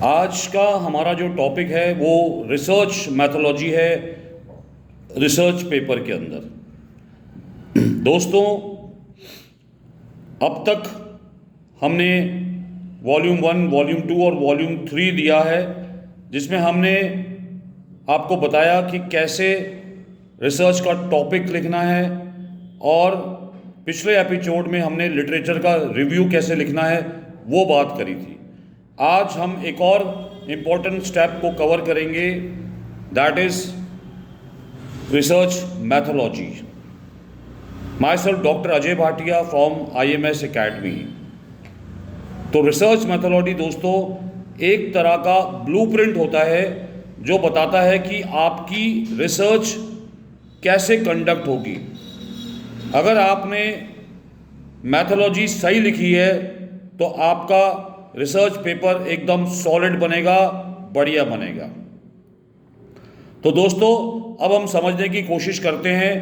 आज का हमारा जो टॉपिक है वो रिसर्च मैथोलॉजी है रिसर्च पेपर के अंदर। दोस्तों, अब तक हमने वॉल्यूम 1, वॉल्यूम 2 और वॉल्यूम 3 दिया है, जिसमें हमने आपको बताया कि कैसे रिसर्च का टॉपिक लिखना है, और पिछले एपिसोड में हमने लिटरेचर का रिव्यू कैसे लिखना है वो बात करी थी। आज हम एक और इम्पोर्टेंट स्टेप को कवर करेंगे, that is research methodology. My self doctor Ajay Bhatia from IMS academy. तो रिसर्च मैथोलॉजी दोस्तों एक तरह का ब्लूप्रिंट होता है जो बताता है कि आपकी रिसर्च कैसे कंडक्ट होगी। अगर आपने मैथोलॉजी सही लिखी है तो आपका रिसर्च पेपर एकदम सॉलिड बनेगा, बढ़िया बनेगा। तो दोस्तों, अब हम समझने की कोशिश करते हैं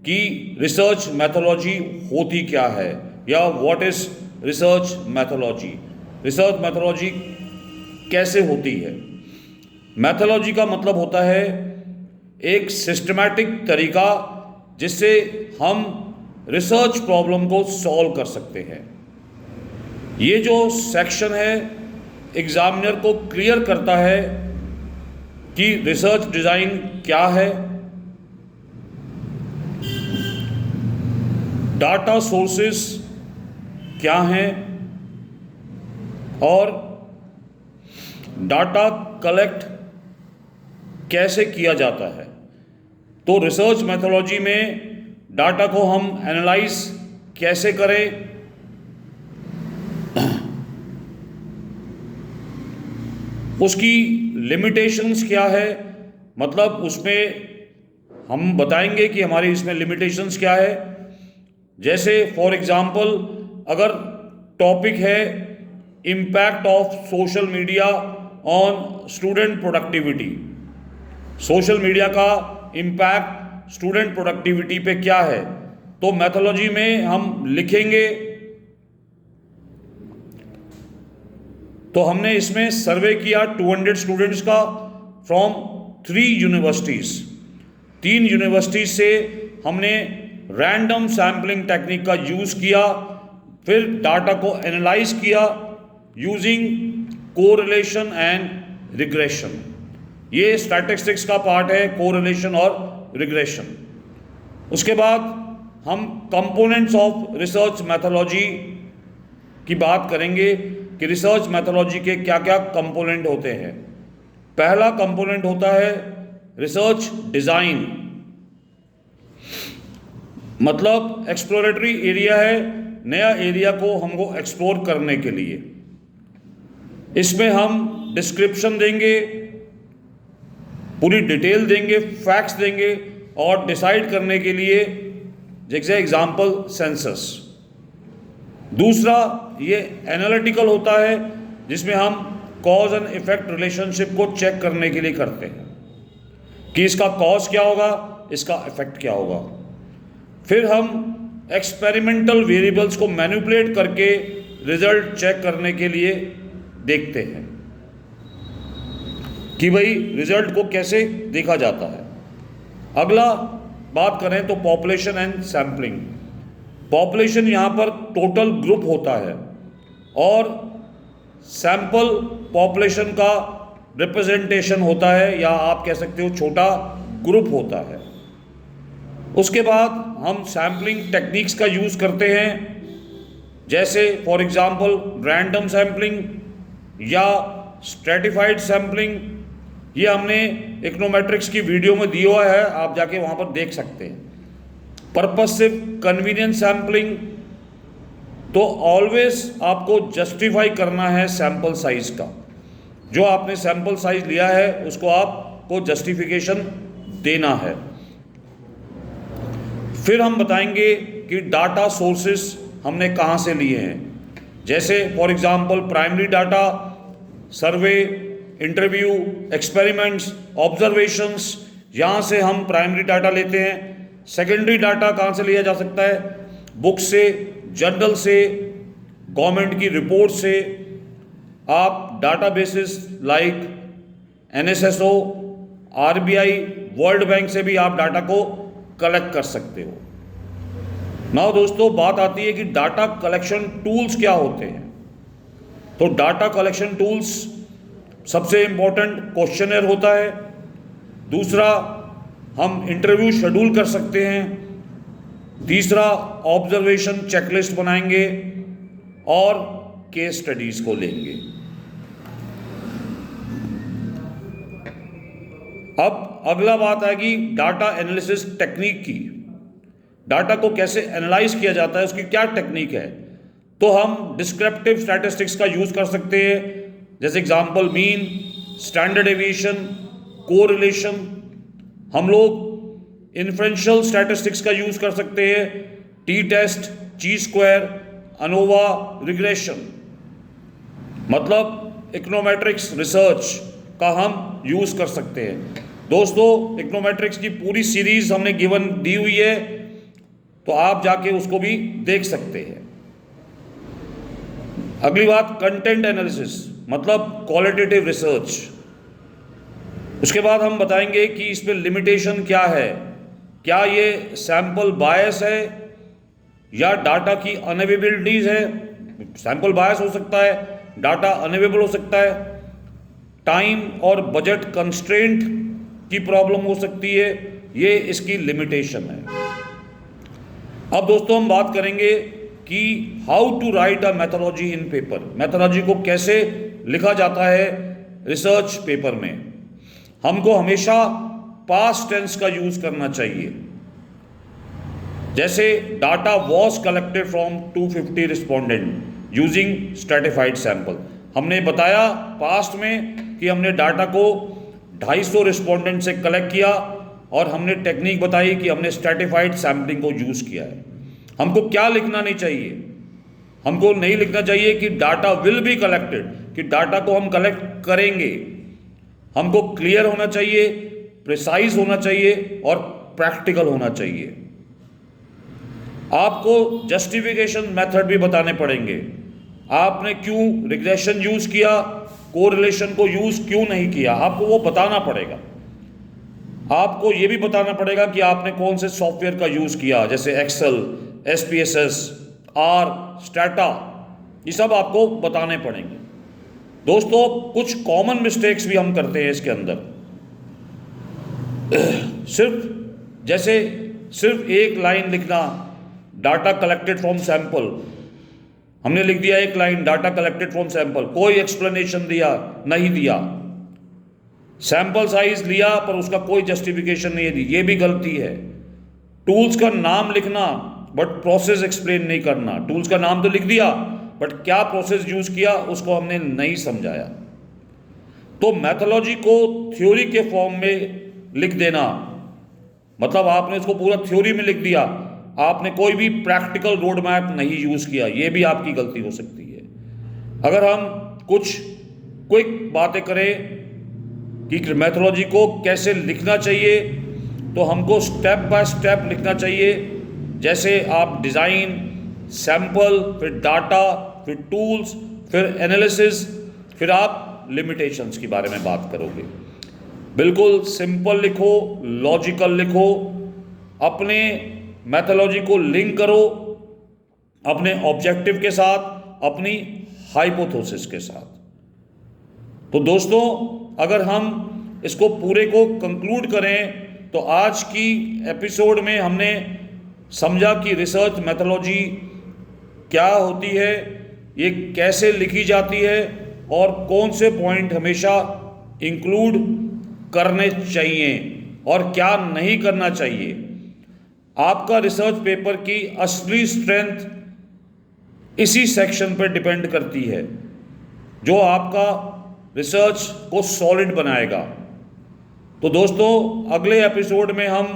कि रिसर्च मैथोलॉजी होती क्या है, या what is research methodology. Research methodology कैसे होती है। मैथोलॉजी का मतलब होता है एक सिस्टमैटिक तरीका जिससे हम रिसर्च प्रॉब्लम को सॉल्व कर सकते हैं। ये जो सेक्शन है एग्जामिनर को क्लियर करता है कि रिसर्च डिज़ाइन क्या है, डाटा सोर्सेस क्या हैं, और डाटा कलेक्ट कैसे किया जाता है। तो रिसर्च मैथोलॉजी में डाटा को हम एनालाइज कैसे करें, उसकी लिमिटेशंस क्या है, मतलब उसमें हम बताएंगे कि हमारी इसमें लिमिटेशंस क्या है। जैसे फॉर एग्जांपल, अगर टॉपिक है impact of social media on student productivity, social media का इम्पैक्ट स्टूडेंट प्रोडक्टिविटी पे क्या है, तो मैथोलॉजी में हम लिखेंगे। तो हमने इसमें सर्वे किया 200 स्टूडेंट्स का फ्रॉम 3 यूनिवर्सिटीज़। 3 यूनिवर्सिटीज से हमने रैंडम सैम्पलिंग टेक्निक का यूज़ किया, फिर डाटा को एनालाइज किया यूजिंग कोरिलेशन एंड रिग्रेशन। ये स्टैटिस्टिक्स का पार्ट है, कोरिलेशन और रिग्रेशन। उसके बाद हम कंपोनेंट्स ऑफ रिसर्च मैथोलॉजी की बात करेंगे कि रिसर्च मैथोलॉजी के क्या क्या कंपोनेंट होते हैं। पहला कंपोनेंट होता है रिसर्च डिज़ाइन, मतलब एक्सप्लोरेटरी एरिया है, नया एरिया को हमको एक्सप्लोर करने के लिए। इसमें हम डिस्क्रिप्शन देंगे, पूरी डिटेल देंगे, फैक्ट्स देंगे, और डिसाइड करने के लिए जैसे एग्जाम्पल सेंसस। दूसरा ये एनालिटिकल होता है, जिसमें हम कॉज एंड इफेक्ट रिलेशनशिप को चेक करने के लिए करते हैं कि इसका कॉज क्या होगा, इसका इफेक्ट क्या होगा। फिर हम एक्सपेरिमेंटल वेरिएबल्स को मैनिपुलेट करके रिजल्ट चेक करने के लिए देखते हैं कि भाई रिजल्ट को कैसे देखा जाता है। अगला बात करें तो पॉपुलेशन एंड सैम्पलिंग। पॉपुलेशन यहाँ पर टोटल ग्रुप होता है, और सैंपल पॉपुलेशन का रिप्रेजेंटेशन होता है, या आप कह सकते हो छोटा ग्रुप होता है। उसके बाद हम सैम्पलिंग टेक्निक्स का यूज़ करते हैं, जैसे फॉर एग्जांपल रैंडम सैम्पलिंग या स्ट्रेटिफाइड सैम्पलिंग। ये हमने इकोनोमेट्रिक्स की वीडियो में दिया हुआ है, आप जाके वहाँ पर देख सकते हैं। पर्पसिव कन्वीनियंस सैम्पलिंग, तो ऑलवेज आपको जस्टिफाई करना है सैंपल साइज का। जो आपने सैंपल साइज लिया है उसको आपको जस्टिफिकेशन देना है। फिर हम बताएंगे कि डाटा सोर्सेस हमने कहाँ से लिए हैं, जैसे for example primary data, survey, interview, experiments, observations, यहाँ से हम प्राइमरी डाटा लेते हैं। सेकेंडरी डाटा कहाँ से लिया जा सकता है, बुक से, जर्नल से, गवर्नमेंट की रिपोर्ट से, आप databases like NSSO, RBI, world bank से भी आप डाटा को कलेक्ट कर सकते हो। नाउ दोस्तों, बात आती है कि डाटा कलेक्शन टूल्स क्या होते हैं। तो डाटा कलेक्शन टूल्स, सबसे इंपॉर्टेंट क्वेश्चनर होता है। दूसरा, हम इंटरव्यू शेड्यूल कर सकते हैं। तीसरा, ऑब्जर्वेशन चेकलिस्ट बनाएंगे और केस स्टडीज को लेंगे। अब अगला बात आएगी डाटा एनालिसिस टेक्निक की। डाटा को कैसे एनालाइज किया जाता है, उसकी क्या टेक्निक है। तो हम डिस्क्रिप्टिव स्टैटिस्टिक्स का यूज कर सकते हैं, जैसे example mean, standard deviation, correlation. हम लोग इन्फ्रेंशियल स्टैटिस्टिक्स का यूज कर सकते हैं, टी टेस्ट, ची स्क्वायर, अनोवा, रिग्रेशन। मतलब इकोनोमेट्रिक्स रिसर्च का हम यूज कर सकते हैं। दोस्तों, इकोनोमेट्रिक्स की पूरी सीरीज हमने गिवन दी हुई है, तो आप जाके उसको भी देख सकते हैं। अगली बात, कंटेंट एनालिसिस, मतलब क्वालिटेटिव रिसर्च। उसके बाद हम बताएंगे कि इसमें लिमिटेशन क्या है, क्या ये सैंपल बायस है या डाटा की अनअवेलेबिलिटीज है। सैंपल बायस हो सकता है, डाटा अनअवेलेबल हो सकता है, टाइम और बजट कंस्ट्रेंट की प्रॉब्लम हो सकती है, ये इसकी लिमिटेशन है। अब दोस्तों, हम बात करेंगे कि how to write a methodology in paper. Methodology को कैसे लिखा जाता है रिसर्च पेपर में। हमको हमेशा पास्ट टेंस का यूज करना चाहिए। जैसे data was collected from 250 respondent using stratified sample. हमने बताया पास्ट में कि हमने डाटा को 250 रिस्पोंडेंट से कलेक्ट किया और हमने टेक्निक बताई कि हमने स्ट्रेटिफाइड सैम्पलिंग को यूज किया है। हमको क्या लिखना नहीं चाहिए, हमको नहीं लिखना चाहिए कि डाटा विल बी कलेक्टेड, कि डाटा को हम कलेक्ट करेंगे। हमको क्लियर होना चाहिए, प्रिसाइज होना चाहिए और प्रैक्टिकल होना चाहिए। आपको जस्टिफिकेशन मेथड भी बताने पड़ेंगे। आपने क्यों रिग्रेशन यूज किया, कोरिलेशन को यूज क्यों नहीं किया, आपको वो बताना पड़ेगा। आपको ये भी बताना पड़ेगा कि आपने कौन से सॉफ्टवेयर का यूज किया, जैसे एक्सेल, SPSS, R, स्टैटा, ये सब आपको बताने पड़ेंगे। दोस्तों, कुछ कॉमन मिस्टेक्स भी हम करते हैं इसके अंदर। सिर्फ एक लाइन लिखना, डाटा कलेक्टेड फ्रॉम सैंपल। हमने लिख दिया एक line, data collected from sample, कोई एक्सप्लेनेशन नहीं दिया। सैंपल साइज लिया पर उसका कोई जस्टिफिकेशन नहीं दी, ये भी गलती है। टूल्स का नाम लिखना बट प्रोसेस एक्सप्लेन नहीं करना। टूल्स का नाम तो लिख दिया बट क्या प्रोसेस यूज किया उसको हमने नहीं समझाया। तो मैथोलॉजी को थ्योरी के फॉर्म में लिख देना, मतलब आपने उसको पूरा थ्योरी में लिख दिया, आपने कोई भी प्रैक्टिकल रोड मैप नहीं यूज किया, ये भी आपकी गलती हो सकती है। अगर हम कुछ क्विक बातें करें कि मैथोलॉजी को कैसे लिखना चाहिए, तो हमको स्टेप बाय स्टेप लिखना चाहिए। जैसे आप डिज़ाइन, सैंपल, फिर डाटा, फिर टूल्स, फिर एनालिसिस, फिर आप लिमिटेशंस के बारे में बात करोगे। बिल्कुल सिंपल लिखो, लॉजिकल लिखो, अपने मैथोलॉजी को लिंक करो अपने ऑब्जेक्टिव के साथ, अपनी हाइपोथेसिस के साथ। तो दोस्तों, अगर हम इसको पूरे को कंक्लूड करें तो आज की एपिसोड में हमने समझा कि रिसर्च मैथोलॉजी क्या होती है, ये कैसे लिखी जाती है और कौन से पॉइंट हमेशा इंक्लूड करने चाहिए और क्या नहीं करना चाहिए। आपका रिसर्च पेपर की असली स्ट्रेंथ इसी सेक्शन पर डिपेंड करती है, जो आपका रिसर्च को सॉलिड बनाएगा। तो दोस्तों, अगले एपिसोड में हम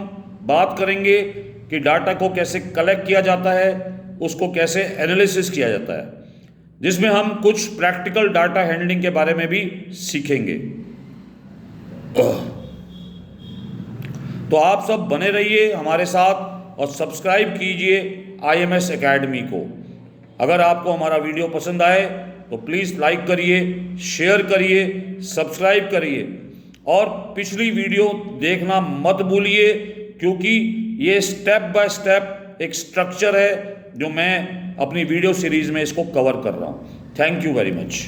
बात करेंगे कि डाटा को कैसे कलेक्ट किया जाता है, उसको कैसे एनालिसिस किया जाता है, जिसमें हम कुछ प्रैक्टिकल डाटा हैंडलिंग के बारे में भी सीखेंगे। तो आप सब बने रहिए हमारे साथ और सब्सक्राइब कीजिए IMS एकेडमी को। अगर आपको हमारा वीडियो पसंद आए तो प्लीज़ लाइक करिए, शेयर करिए, सब्सक्राइब करिए और पिछली वीडियो देखना मत भूलिए, क्योंकि ये स्टेप बाय स्टेप एक स्ट्रक्चर है जो मैं अपनी वीडियो सीरीज़ में इसको कवर कर रहा हूँ। Thank you very much.